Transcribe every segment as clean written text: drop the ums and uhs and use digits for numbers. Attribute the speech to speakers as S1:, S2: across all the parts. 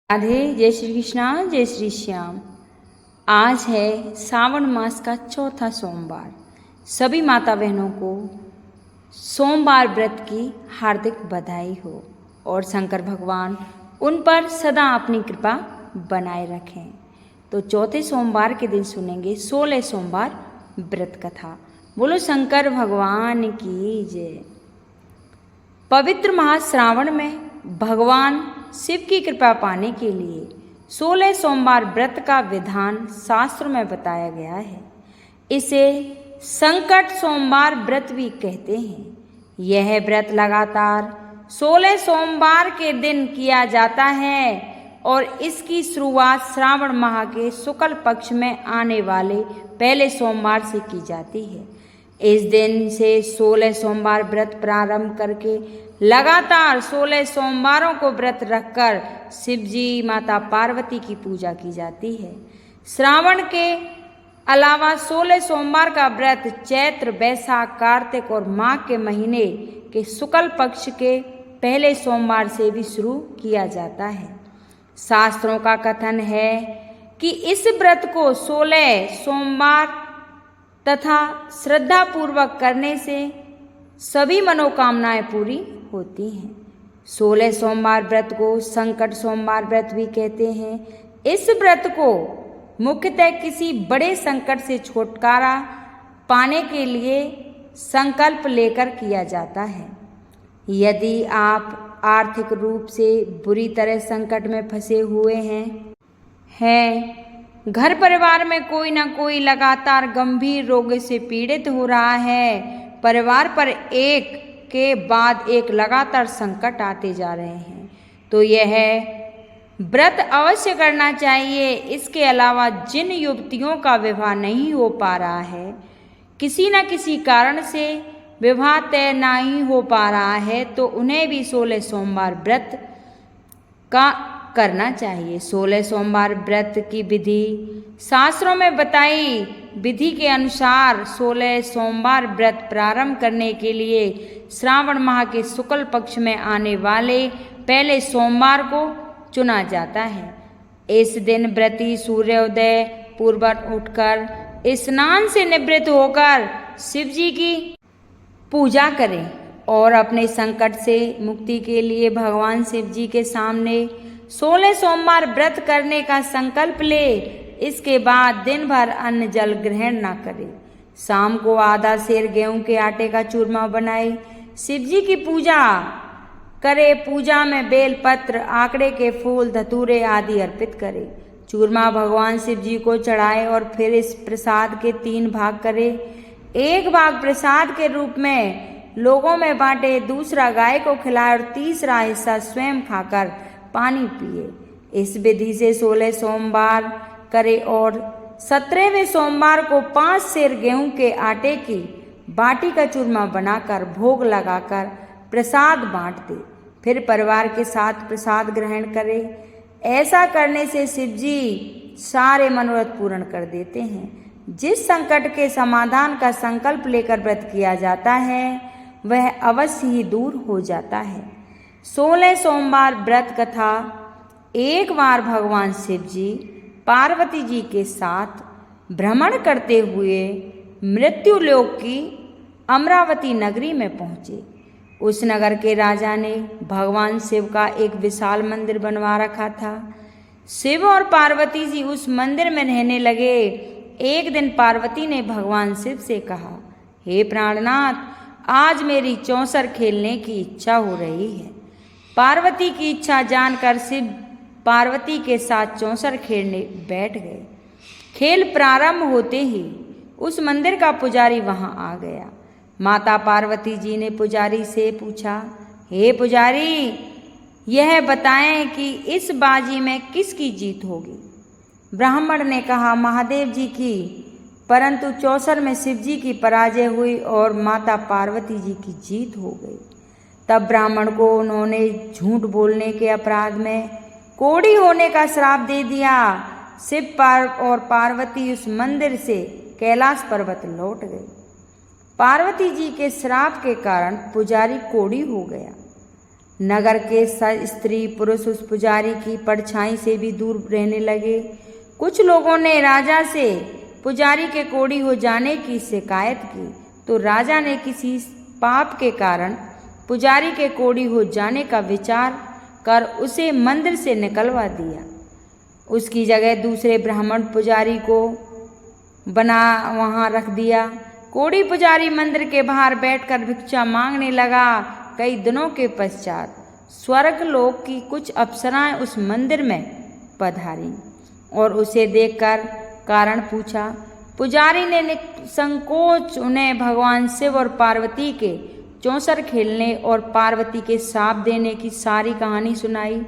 S1: राधे। जय श्री कृष्णा, जय श्री श्याम। आज है सावन मास का चौथा सोमवार। सभी माता बहनों को सोमवार व्रत की हार्दिक बधाई हो और शंकर भगवान उन पर सदा अपनी कृपा बनाए रखें। तो चौथे सोमवार के दिन सुनेंगे 16 सोमवार व्रत कथा। बोलो शंकर भगवान की जय। पवित्र माह श्रावण में भगवान शिव की कृपा पाने के लिए 16 सोमवार व्रत का विधान शास्त्र में बताया गया है। इसे संकट सोमवार व्रत भी कहते हैं। यह व्रत लगातार 16 सोमवार के दिन किया जाता है और इसकी शुरुआत श्रावण माह के शुक्ल पक्ष में आने वाले पहले सोमवार से की जाती है। इस दिन से 16 सोमवार व्रत प्रारंभ करके लगातार 16 सोमवारों को व्रत रखकर शिवजी माता पार्वती की पूजा की जाती है। श्रावण के अलावा 16 सोमवार का व्रत चैत्र, बैसाख, कार्तिक और माघ के महीने के शुक्ल पक्ष के पहले सोमवार से भी शुरू किया जाता है। शास्त्रों का कथन है कि इस व्रत को 16 सोमवार तथा श्रद्धा पूर्वक करने से सभी मनोकामनाएं पूरी होती हैं। 16 सोमवार व्रत को संकट सोमवार व्रत भी कहते हैं। इस व्रत को मुख्यतः किसी बड़े संकट से छुटकारा पाने के लिए संकल्प लेकर किया जाता है। यदि आप आर्थिक रूप से बुरी तरह संकट में फंसे हुए हैं, घर परिवार में कोई ना कोई लगातार गंभीर रोग से पीड़ित हो रहा है, परिवार पर एक के बाद एक लगातार संकट आते जा रहे हैं, तो यह व्रत अवश्य करना चाहिए। इसके अलावा जिन युवतियों का विवाह नहीं हो पा रहा है, किसी न किसी कारण से विवाह तय नहीं हो पा रहा है, तो उन्हें भी 16 सोमवार व्रत का करना चाहिए। 16 सोमवार व्रत की विधि शास्त्रों में बताई विधि के अनुसार 16 सोमवार व्रत प्रारंभ करने के लिए श्रावण माह के शुक्ल पक्ष में आने वाले पहले सोमवार को चुना जाता है। इस दिन व्रती सूर्योदय पूर्व उठकर स्नान से निवृत्त होकर शिव जी की पूजा करें और अपने संकट से मुक्ति के लिए भगवान शिव जी के सामने 16 सोमवार व्रत करने का संकल्प ले। इसके बाद दिन भर अन्न जल ग्रहण न करे। शाम को आधा सेर गेहूं के आटे का चूरमा बनाए शिव जी की पूजा करे। पूजा में बेल पत्र, आकड़े के फूल, धतूरे आदि अर्पित करे। चूरमा भगवान शिव जी को चढ़ाए और फिर इस प्रसाद के 3 भाग करे। एक भाग प्रसाद के रूप में लोगों में बांटे, दूसरा गाय को खिलाए और तीसरा हिस्सा स्वयं खाकर पानी पिए। इस विधि से 16 सोमवार करे और 17वें सोमवार को 5 सेर गेहूं के आटे की बाटी का चूरमा बनाकर भोग लगाकर प्रसाद बांट दे। फिर परिवार के साथ प्रसाद ग्रहण करे। ऐसा करने से शिव जी सारे मनोरथ पूर्ण कर देते हैं। जिस संकट के समाधान का संकल्प लेकर व्रत किया जाता है, वह अवश्य ही दूर हो जाता है। 16 सोमवार व्रत कथा। एक बार भगवान शिव जी पार्वती जी के साथ भ्रमण करते हुए मृत्युलोक की अमरावती नगरी में पहुँचे। उस नगर के राजा ने भगवान शिव का एक विशाल मंदिर बनवा रखा था। शिव और पार्वती जी उस मंदिर में रहने लगे। एक दिन पार्वती ने भगवान शिव से कहा, हे प्राणनाथ, आज मेरी चौसर खेलने की इच्छा हो रही है। पार्वती की इच्छा जानकर शिव पार्वती के साथ चौसर खेलने बैठ गए। खेल प्रारंभ होते ही उस मंदिर का पुजारी वहां आ गया। माता पार्वती जी ने पुजारी से पूछा, हे पुजारी, यह बताएं कि इस बाजी में किसकी जीत होगी। ब्राह्मण ने कहा, महादेव जी की, परंतु चौसर में शिव जी की पराजय हुई और माता पार्वती जी की जीत हो गई। तब ब्राह्मण को उन्होंने झूठ बोलने के अपराध में कोढ़ी होने का श्राप दे दिया। शिव और पार्वती उस मंदिर से कैलाश पर्वत लौट गए। पार्वती जी के श्राप के कारण पुजारी कोढ़ी हो गया। नगर के स्त्री पुरुष उस पुजारी की परछाई से भी दूर रहने लगे। कुछ लोगों ने राजा से पुजारी के कोढ़ी हो जाने की शिकायत की, तो राजा ने किसी पाप के कारण पुजारी के कोढ़ी हो जाने का विचार कर उसे मंदिर से निकलवा दिया। उसकी जगह दूसरे ब्राह्मण पुजारी को बना वहाँ रख दिया। कोढ़ी पुजारी मंदिर के बाहर बैठकर भिक्षा मांगने लगा। कई दिनों के पश्चात स्वर्ग लोक की कुछ अप्सराएं उस मंदिर में पधारी और उसे देखकर कारण पूछा। पुजारी ने निसंकोच उन्हें भगवान शिव और पार्वती के चौसर खेलने और पार्वती के शाप देने की सारी कहानी सुनाई।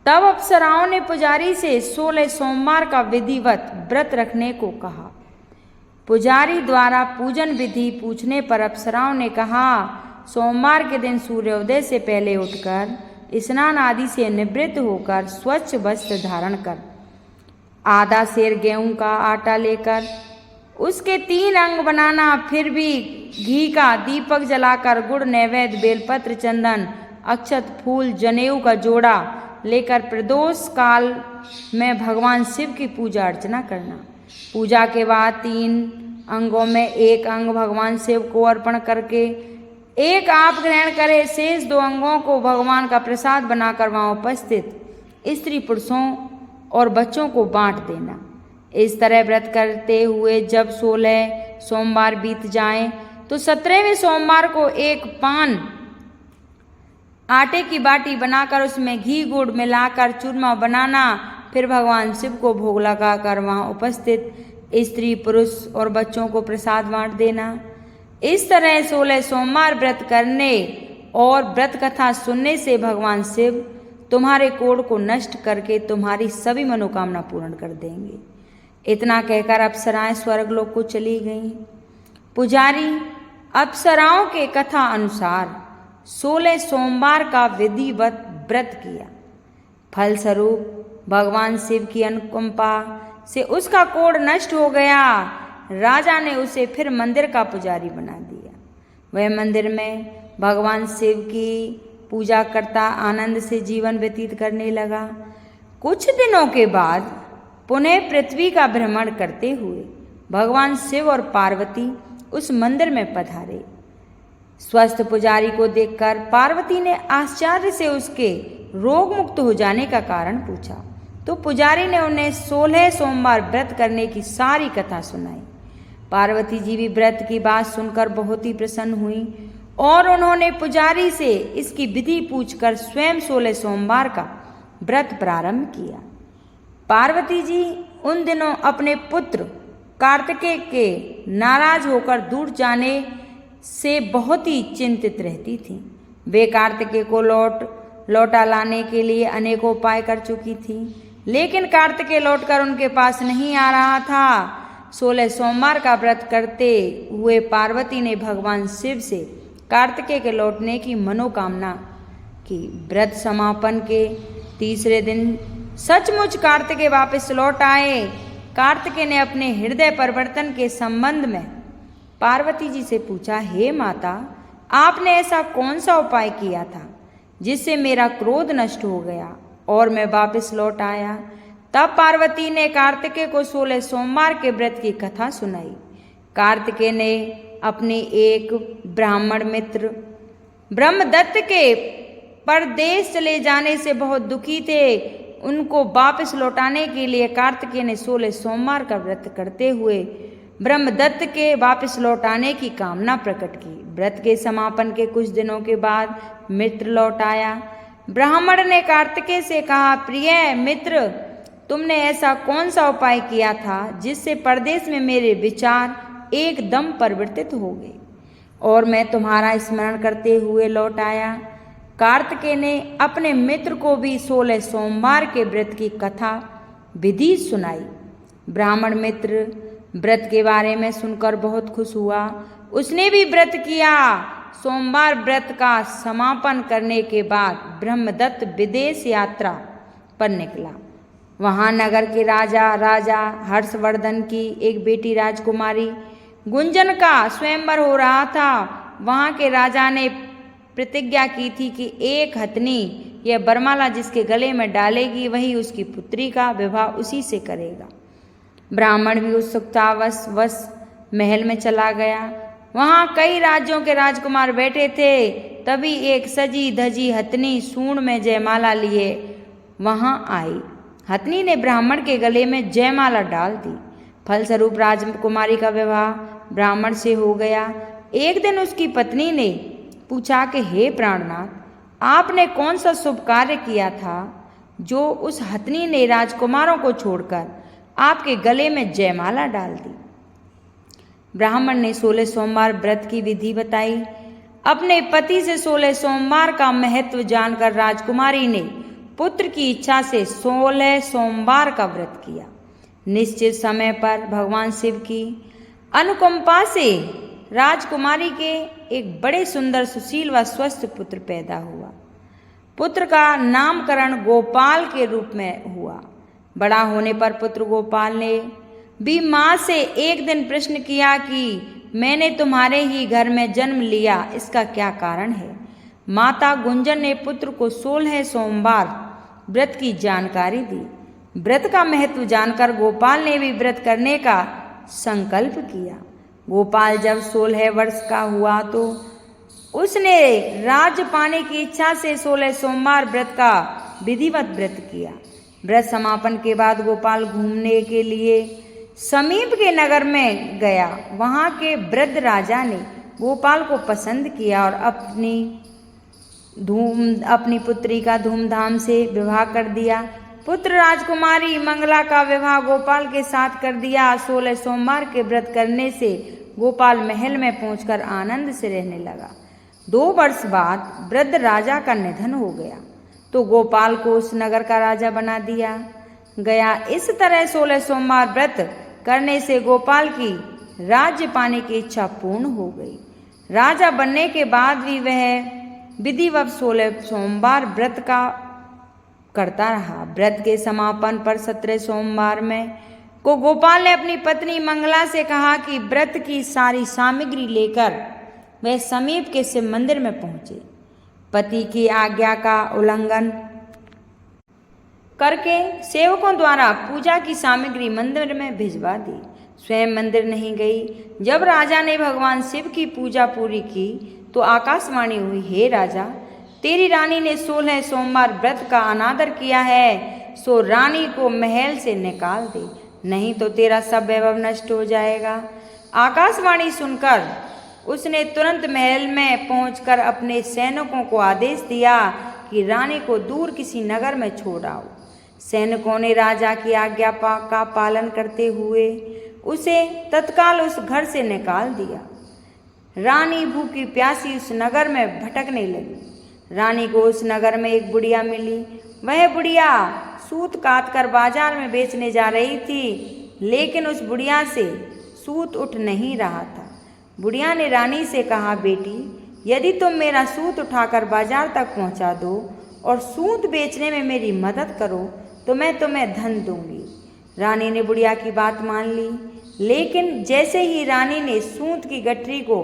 S1: तब अप्सराओं ने पुजारी से 16 सोमवार का विधिवत व्रत रखने को कहा। पुजारी द्वारा पूजन विधि पूछने पर अप्सराओं ने कहा, सोमवार के दिन सूर्योदय से पहले उठकर स्नान आदि से निवृत्त होकर स्वच्छ वस्त्र धारण कर, आधा सेर गेहूं का आटा लेकर उसके 3 अंग बनाना, फिर भी घी का दीपक जलाकर गुड़ नैवेद्य बेलपत्र चंदन अक्षत फूल जनेऊ का जोड़ा लेकर प्रदोष काल में भगवान शिव की पूजा अर्चना करना। पूजा के बाद 3 अंगों में 1 अंग भगवान शिव को अर्पण करके 1 आप ग्रहण करें, शेष 2 अंगों को भगवान का प्रसाद बनाकर वहाँ उपस्थित स्त्री पुरुषों और बच्चों को बांट देना। इस तरह व्रत करते हुए जब 16 सोमवार बीत जाएं, तो 17वें सोमवार को 1 पान आटे की बाटी बनाकर उसमें घी गुड़ मिलाकर चूरमा बनाना, फिर भगवान शिव को भोग लगाकर वहाँ उपस्थित स्त्री पुरुष और बच्चों को प्रसाद बांट देना। इस तरह 16 सोमवार व्रत करने और व्रत कथा सुनने से भगवान शिव तुम्हारे कोढ़ को नष्ट करके तुम्हारी सभी मनोकामना पूर्ण कर देंगे। इतना कहकर अप्सराएं स्वर्गलोक को चली गईं। पुजारी अप्सराओं के कथा अनुसार 16 सोमवार का विधिवत व्रत किया। फलस्वरूप भगवान शिव की अनुकंपा से उसका कोढ़ नष्ट हो गया। राजा ने उसे फिर मंदिर का पुजारी बना दिया। वह मंदिर में भगवान शिव की पूजा करता आनंद से जीवन व्यतीत करने लगा। कुछ दिनों के बाद पुनः पृथ्वी का भ्रमण करते हुए भगवान शिव और पार्वती उस मंदिर में पधारे। स्वस्थ पुजारी को देखकर पार्वती ने आश्चर्य से उसके रोग मुक्त हो जाने का कारण पूछा, तो पुजारी ने उन्हें 16 सोमवार व्रत करने की सारी कथा सुनाई। पार्वती जी भी व्रत की बात सुनकर बहुत ही प्रसन्न हुई और उन्होंने पुजारी से इसकी विधि पूछकर स्वयं 16 सोमवार का व्रत प्रारंभ किया। पार्वती जी उन दिनों अपने पुत्र कार्तिकेय के नाराज होकर दूर जाने से बहुत ही चिंतित रहती थीं। वे कार्तिकेय को लौटा लाने के लिए अनेकों उपाय कर चुकी थीं, लेकिन कार्तिकेय लौटकर उनके पास नहीं आ रहा था। 16 सोमवार का व्रत करते हुए पार्वती ने भगवान शिव से कार्तिकेय के लौटने की मनोकामना की। व्रत समापन के तीसरे दिन सचमुच कार्तिकेय वापस लौट आए। कार्तिकेय ने अपने हृदय परिवर्तन के संबंध में पार्वती जी से पूछा, हे माता, आपने ऐसा कौन सा उपाय किया था जिससे मेरा क्रोध नष्ट हो गया और मैं वापस लौट आया? तब पार्वती ने कार्तिकेय को 16 सोमवार के व्रत की कथा सुनाई। कार्तिकेय ने अपने एक ब्राह्मण मित्र ब्रह्मदत्त के परदेश चले जाने से बहुत दुखी थे। उनको वापस लौटाने के लिए कार्तिकेय ने 16 सोमवार का व्रत करते हुए ब्रह्मदत्त के वापस लौटाने की कामना प्रकट की। व्रत के समापन के कुछ दिनों के बाद मित्र लौट आया। ब्राह्मण ने कार्तिकेय से कहा, प्रिय मित्र, तुमने ऐसा कौन सा उपाय किया था जिससे परदेश में मेरे विचार एकदम परिवर्तित हो गए और मैं तुम्हारा स्मरण करते हुए लौट आया? कार्तिकेय ने अपने मित्र को भी 16 सोमवार के व्रत की कथा विधि सुनाई। ब्राह्मण मित्र व्रत के बारे में सुनकर बहुत खुश हुआ। उसने भी व्रत किया। सोमवार व्रत का समापन करने के बाद ब्रह्मदत्त विदेश यात्रा पर निकला। वहाँ नगर के राजा हर्षवर्धन की एक बेटी राजकुमारी गुंजन का स्वयंवर हो रहा था। वहाँ के राजा ने प्रतिज्ञा की थी कि एक हथनी यह बरमाला जिसके गले में डालेगी वही उसकी पुत्री का विवाह उसी से करेगा। ब्राह्मण भी उत्सुकतावश महल में चला गया। वहां कई राज्यों के राजकुमार बैठे थे। तभी एक सजी धजी हथनी सूंड में जयमाला लिए वहां आई। हथनी ने ब्राह्मण के गले में जयमाला डाल दी। फलस्वरूप राजकुमारी का विवाह ब्राह्मण से हो गया। एक दिन उसकी पत्नी ने पूछा कि हे प्राणनाथ, आपने कौन सा शुभ कार्य किया था जो उस हथनी ने राजकुमारों को छोड़कर आपके गले में जयमाला डाल दी। ब्राह्मण ने 16 सोमवार व्रत की विधि बताई। अपने पति से 16 सोमवार का महत्व जानकर राजकुमारी ने पुत्र की इच्छा से 16 सोमवार का व्रत किया। निश्चित समय पर भगवान शिव की अनुकंपा से राजकुमारी के एक बड़े सुंदर सुशील व स्वस्थ पुत्र पैदा हुआ। पुत्र का नामकरण गोपाल के रूप में हुआ। बड़ा होने पर पुत्र गोपाल ने भी माँ से एक दिन प्रश्न किया कि मैंने तुम्हारे ही घर में जन्म लिया, इसका क्या कारण है। माता गुंजन ने पुत्र को 16 सोमवार व्रत की जानकारी दी। व्रत का महत्व जानकर गोपाल ने भी व्रत करने का संकल्प किया। गोपाल जब 16 वर्ष का हुआ तो उसने राज्य पाने की इच्छा से 16 सोमवार व्रत का विधिवत व्रत किया। व्रत समापन के बाद गोपाल घूमने के लिए समीप के नगर में गया। वहां के वृद्ध राजा ने गोपाल को पसंद किया और अपनी पुत्री का धूमधाम से विवाह कर दिया। पुत्र राजकुमारी मंगला का विवाह गोपाल के साथ कर दिया। 16 सोमवार के व्रत करने से गोपाल महल में पहुंचकर आनंद से रहने लगा। 2 वर्ष बाद वृद्ध राजा का निधन हो गया तो गोपाल को उस नगर का राजा बना दिया गया। इस तरह 16 सोमवार व्रत करने से गोपाल की राज्य पाने की इच्छा पूर्ण हो गई। राजा बनने के बाद भी वह विधिवत 16 सोमवार व्रत का करता रहा। व्रत के समापन पर 17 सोमवार में को गोपाल ने अपनी पत्नी मंगला से कहा कि व्रत की सारी सामग्री लेकर वह समीप के शिव मंदिर में पहुंचे। पति की आज्ञा का उल्लंघन करके सेवकों द्वारा पूजा की सामग्री मंदिर में भिजवा दी। स्वयं मंदिर नहीं गई। जब राजा ने भगवान शिव की पूजा पूरी की तो आकाशवाणी हुई, हे राजा, तेरी रानी ने 16 सोमवार व्रत का अनादर किया है, सो रानी को महल से निकाल दे, नहीं तो तेरा सब वैभव नष्ट हो जाएगा। आकाशवाणी सुनकर उसने तुरंत महल में पहुंचकर अपने सैनिकों को आदेश दिया कि रानी को दूर किसी नगर में छोड़ आओ। सैनिकों ने राजा की आज्ञा का पालन करते हुए उसे तत्काल उस घर से निकाल दिया। रानी भूखी प्यासी उस नगर में भटकने लगी। रानी को उस नगर में एक बुढ़िया मिली। वह बुढ़िया सूत काट कर बाजार में बेचने जा रही थी, लेकिन उस बुढ़िया से सूत उठ नहीं रहा था। बुढ़िया ने रानी से कहा, बेटी, यदि तुम मेरा सूत उठाकर बाजार तक पहुंचा दो और सूत बेचने में मेरी मदद करो तो मैं तुम्हें धन दूंगी। रानी ने बुढ़िया की बात मान ली, लेकिन जैसे ही रानी ने सूत की गठरी को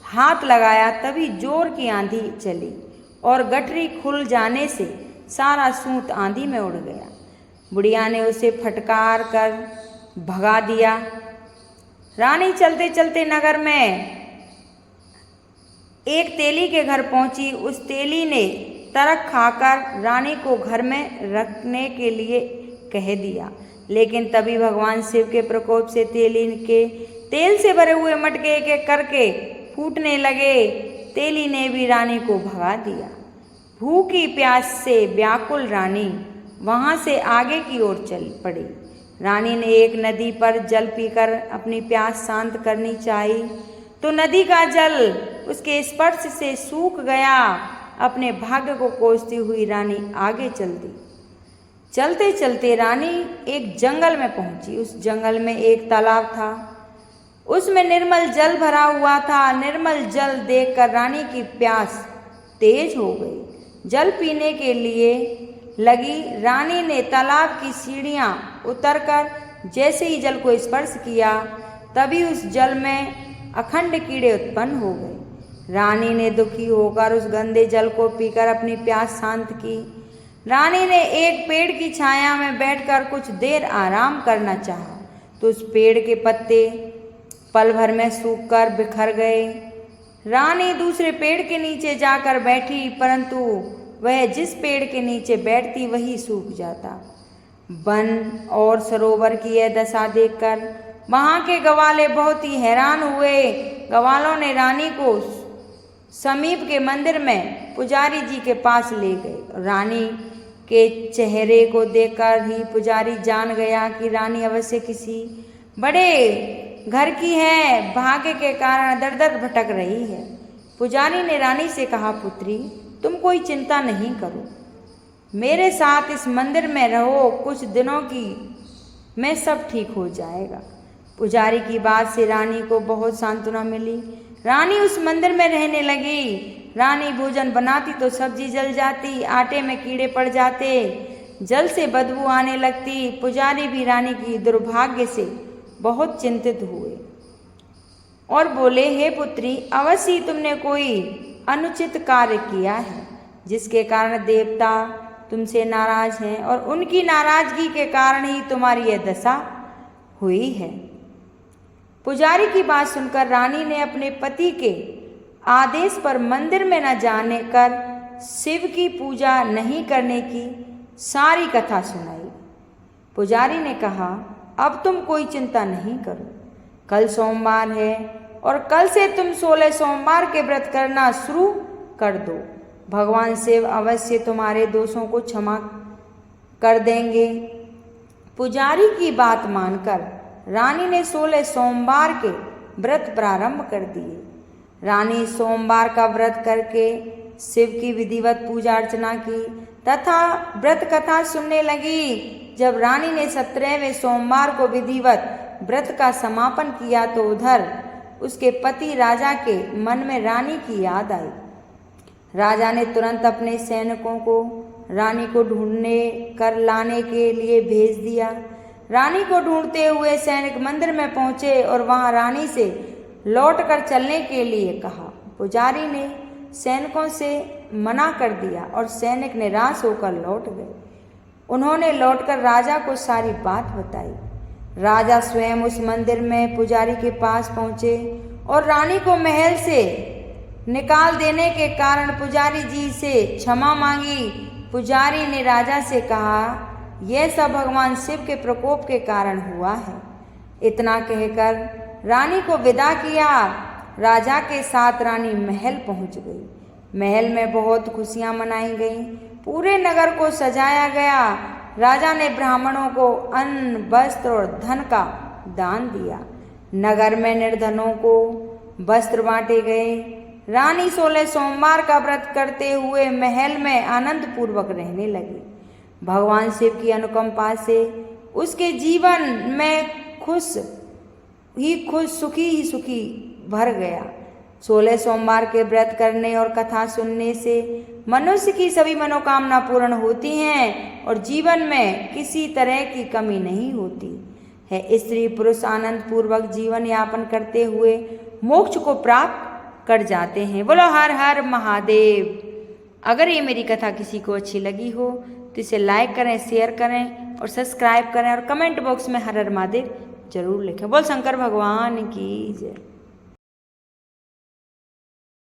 S1: हाथ लगाया तभी जोर की आंधी चली और गठरी खुल जाने से सारा सूत आंधी में उड़ गया। बुढ़िया ने उसे फटकार कर भगा दिया। रानी चलते चलते नगर में एक तेली के घर पहुंची। उस तेली ने तरक खाकर रानी को घर में रखने के लिए कह दिया, लेकिन तभी भगवान शिव के प्रकोप से तेली के तेल से भरे हुए मटके एक एक करके फूटने लगे। तेली ने भी रानी को भगा दिया। भूखी प्यास से व्याकुल रानी वहां से आगे की ओर चल पड़ी। रानी ने एक नदी पर जल पीकर अपनी प्यास शांत करनी चाहिए तो नदी का जल उसके स्पर्श से सूख गया। अपने भाग्य को कोसती हुई रानी आगे चल दी। चलते चलते रानी एक जंगल में पहुंची। उस जंगल में एक तालाब था, उसमें निर्मल जल भरा हुआ था। निर्मल जल देखकर रानी की प्यास तेज हो गई। जल पीने के लिए लगी। रानी ने तालाब की सीढ़ियां उतरकर जैसे ही जल को स्पर्श किया तभी उस जल में अखंड कीड़े उत्पन्न हो गए। रानी ने दुखी होकर उस गंदे जल को पीकर अपनी प्यास शांत की। रानी ने एक पेड़ की छाया में बैठकर कुछ देर आराम करना चाहा तो उस पेड़ के पत्ते पल भर में सूखकर बिखर गए। रानी दूसरे पेड़ के नीचे जाकर बैठी, परंतु वह जिस पेड़ के नीचे बैठती वही सूख जाता। वन और सरोवर की यह दशा देखकर वहाँ के गवाले बहुत ही हैरान हुए। गवालों ने रानी को समीप के मंदिर में पुजारी जी के पास ले गए। रानी के चेहरे को देखकर ही पुजारी जान गया कि रानी अवश्य किसी बड़े घर की है, भाग्य के कारण दर दर भटक रही है। पुजारी ने रानी से कहा, पुत्री तुम कोई चिंता नहीं करो, मेरे साथ इस मंदिर में रहो, कुछ दिनों की में सब ठीक हो जाएगा। पुजारी की बात से रानी को बहुत सांत्वना मिली। रानी उस मंदिर में रहने लगी। रानी भोजन बनाती तो सब्जी जल जाती, आटे में कीड़े पड़ जाते, जल से बदबू आने लगती। पुजारी भी रानी की दुर्भाग्य से बहुत चिंतित हुए और बोले, हे पुत्री, अवश्य तुमने कोई अनुचित कार्य किया है जिसके कारण देवता तुमसे नाराज हैं और उनकी नाराजगी के कारण ही तुम्हारी यह दशा हुई है। पुजारी की बात सुनकर रानी ने अपने पति के आदेश पर मंदिर में न जाने कर शिव की पूजा नहीं करने की सारी कथा सुनाई। पुजारी ने कहा, अब तुम कोई चिंता नहीं करो, कल सोमवार है और कल से तुम 16 सोमवार के व्रत करना शुरू कर दो। भगवान शिव अवश्य तुम्हारे दोषों को क्षमा कर देंगे। पुजारी की बात मानकर रानी ने 16 सोमवार के व्रत प्रारंभ कर दिए। रानी सोमवार का व्रत करके शिव की विधिवत पूजा अर्चना की तथा व्रत कथा सुनने लगी। जब रानी ने 17वें सोमवार को विधिवत व्रत का समापन किया तो उधर उसके पति राजा के मन में रानी की याद आई। राजा ने तुरंत अपने सैनिकों को रानी को ढूंढने कर लाने के लिए भेज दिया। रानी को ढूंढते हुए सैनिक मंदिर में पहुंचे और वहां रानी से लौटकर चलने के लिए कहा। पुजारी ने सैनिकों से मना कर दिया और सैनिक निराश होकर लौट गए। उन्होंने लौटकर राजा को सारी बात बताई। राजा स्वयं उस मंदिर में पुजारी के पास पहुंचे और रानी को महल से निकाल देने के कारण पुजारी जी से क्षमा मांगी। पुजारी ने राजा से कहा, यह सब भगवान शिव के प्रकोप के कारण हुआ है। इतना कहकर रानी को विदा किया। राजा के साथ रानी महल पहुंच गई। महल में बहुत खुशियां मनाई गईं। पूरे नगर को सजाया गया। राजा ने ब्राह्मणों को अन्न, वस्त्र और धन का दान दिया। नगर में निर्धनों को वस्त्र बांटे गए। रानी 16 सोमवार का व्रत करते हुए महल में आनंद पूर्वक रहने लगी। भगवान शिव की अनुकंपा से उसके जीवन में सुखी ही सुखी भर गया। 16 सोमवार के व्रत करने और कथा सुनने से मनुष्य की सभी मनोकामना पूर्ण होती हैं और जीवन में किसी तरह की कमी नहीं होती है। स्त्री पुरुष आनंद पूर्वक जीवन यापन करते हुए मोक्ष को प्राप्त कर जाते हैं। बोलो हर हर महादेव। अगर ये मेरी कथा किसी को अच्छी लगी हो तो इसे लाइक करें, शेयर करें और सब्सक्राइब करें और कमेंट बॉक्स में हर हर महादेव जरूर लिखें। बोल शंकर भगवान की जय।